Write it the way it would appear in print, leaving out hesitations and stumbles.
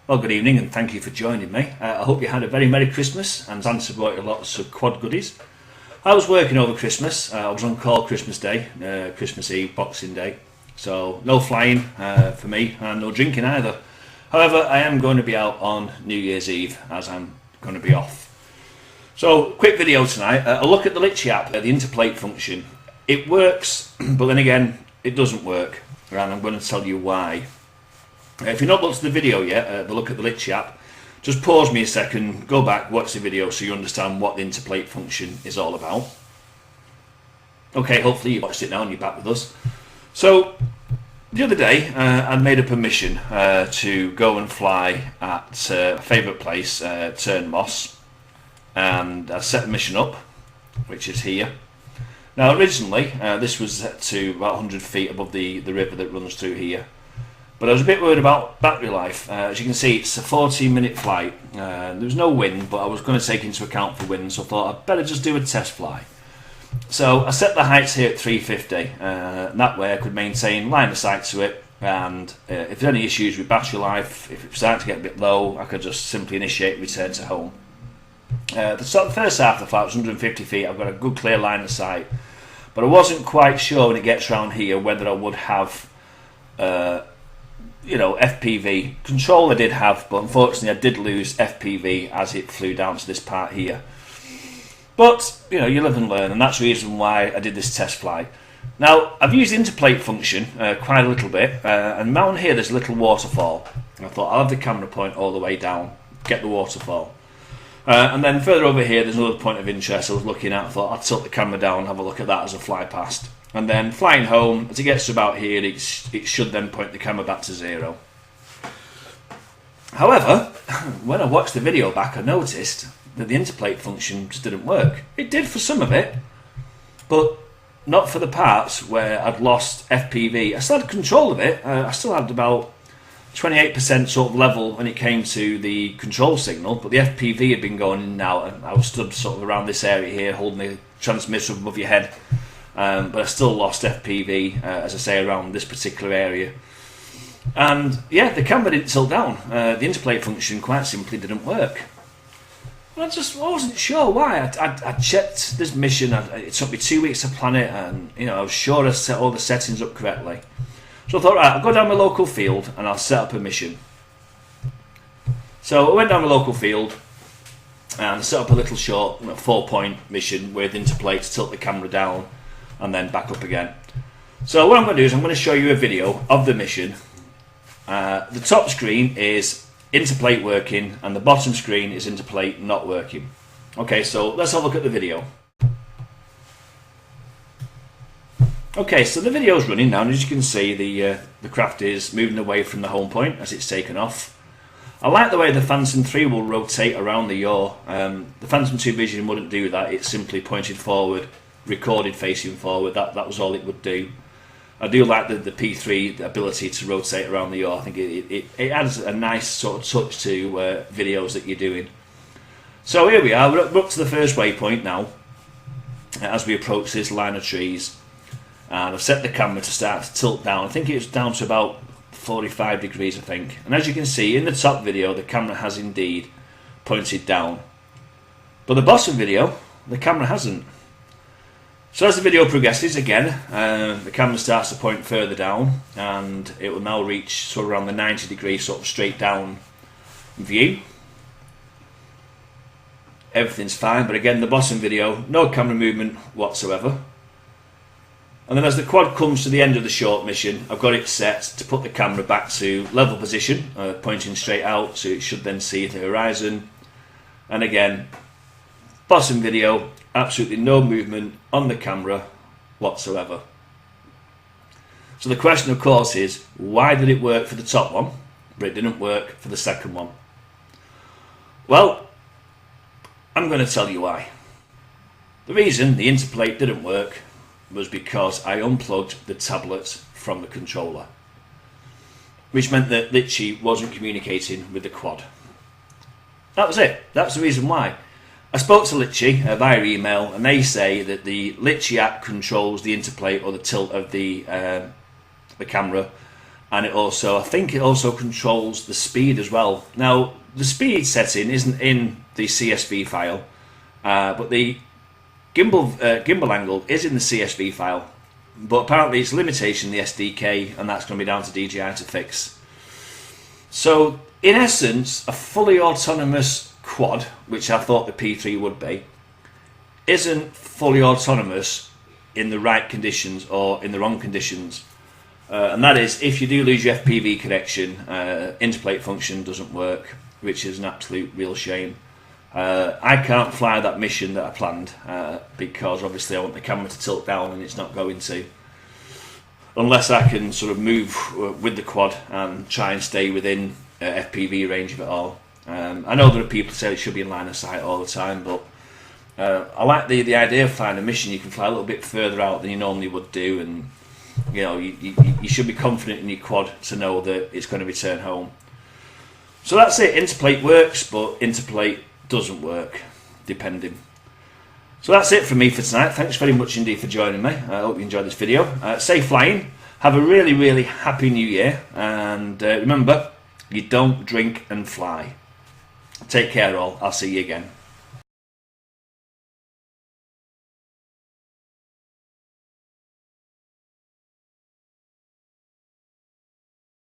Well, good evening and thank you for joining me. I hope you had a very Merry Christmas and Santa brought you lots of quad goodies. I was working over Christmas. I was on call Christmas Day, Christmas Eve, Boxing Day. So no flying for me and no drinking either. However, I am going to be out on New Year's Eve as I'm going to be off. So quick video tonight. A look at the Litchi app, the interpolate function. It works, but then again, it doesn't work. And I'm going to tell you why. If you've not looked at the video yet, the look at the Litchi app, just pause me a second, go back, watch the video so you understand what the interpolate function is all about. Okay, hopefully you watched it now and you're back with us. So, the other day I made a permission to go and fly at a favourite place, Moss, and I set the mission up, which is here. Now originally this was set to about 100 feet above the river that runs through here. But I was a bit worried about battery life. As you can see, it's a 14-minute flight. There was no wind, but I was going to take into account for wind, so I thought I'd better just do a test fly. So I set the heights here at 350, and that way I could maintain line of sight to it, and if there are any issues with battery life, if it started to get a bit low, I could just simply initiate and return to home. The first half of the flight was 150 feet, I've got a good clear line of sight, but I wasn't quite sure when it gets around here whether I would have FPV. Control I did have, but unfortunately I did lose FPV as it flew down to this part here. But, you live and learn, and that's the reason why I did this test fly. Now, I've used the interpolate function quite a little bit, and down here there's a little waterfall. And I thought I'll have the camera point all the way down, get the waterfall. And then further over here there's another point of interest I was looking at. I thought I'd tilt the camera down and have a look at that as I fly past. And then flying home, as it gets to about here, it should then point the camera back to 0. However, when I watched the video back, I noticed that the interpolate function just didn't work. It did for some of it, but not for the parts where I'd lost FPV. I still had control of it. I still had about 28% sort of level when it came to the control signal, but the FPV had been going in and out, and I was stood sort of around this area here, holding the transmitter above your head. But I still lost FPV, as I say, around this particular area. And yeah, the camera didn't tilt down. The interpolate function quite simply didn't work. And I wasn't sure why. I checked this mission. It took me 2 weeks to plan it, and I was sure I set all the settings up correctly. So I thought, right, I'll go down my local field and I'll set up a mission. So I went down my local field and set up a little short 4-point mission with interpolate to tilt the camera down and then back up again. So what I'm going to do is I'm going to show you a video of the mission. The top screen is interpolate working and the bottom screen is interpolate not working. Okay, so let's have a look at the video. Okay, so the video is running now, and as you can see the craft is moving away from the home point as it's taken off. I like the way the Phantom 3 will rotate around the yaw. The Phantom 2 Vision wouldn't do that, it simply pointed forward, recorded facing forward, that was all it would do. I do like the P3 the ability to rotate around the yaw. I think it adds a nice sort of touch to videos that you're doing. So here we are, we're up to the first waypoint now as we approach this line of trees, and I've set the camera to start to tilt down. I think it's down to about 45 degrees I think, and as you can see in the top video the camera has indeed pointed down, but the bottom video the camera hasn't. So as the video progresses again, the camera starts to point further down, and it will now reach sort of around the 90 degree sort of straight down view. Everything's fine, but again the bottom video, no camera movement whatsoever. And then as the quad comes to the end of the short mission, I've got it set to put the camera back to level position, pointing straight out, so it should then see the horizon. And again, bottom video, absolutely no movement on the camera whatsoever. So the question of course is, why did it work for the top one, but it didn't work for the second one? Well, I'm going to tell you why. The reason the interpolate didn't work was because I unplugged the tablet from the controller, which meant that Litchi wasn't communicating with the quad. That was it. That's the reason why. I spoke to Litchi via email, and they say that the Litchi app controls the interplay or the tilt of the camera, and I think it also controls the speed as well. Now, the speed setting isn't in the CSV file, but the gimbal angle is in the CSV file. But apparently it's a limitation in the SDK, and that's going to be down to DJI to fix. So, in essence, a fully autonomous quad, which I thought the P3 would be, isn't fully autonomous in the right conditions or in the wrong conditions. And that is, if you do lose your FPV connection, interpolate function doesn't work, which is an absolute real shame. I can't fly that mission that I planned because obviously I want the camera to tilt down, and it's not going to, unless I can sort of move with the quad and try and stay within FPV range of it all. I know there are people who say it should be in line of sight all the time, but I like the idea of flying a mission you can fly a little bit further out than you normally would do, and you know, you should be confident in your quad to know that it's going to return home. So that's it. Interpolate works, but interpolate doesn't work, depending. So that's it from me for tonight. Thanks very much indeed for joining me. I hope you enjoyed this video. Safe flying. Have a really, really happy new year. And remember, you don't drink and fly. Take care all. I'll see you again.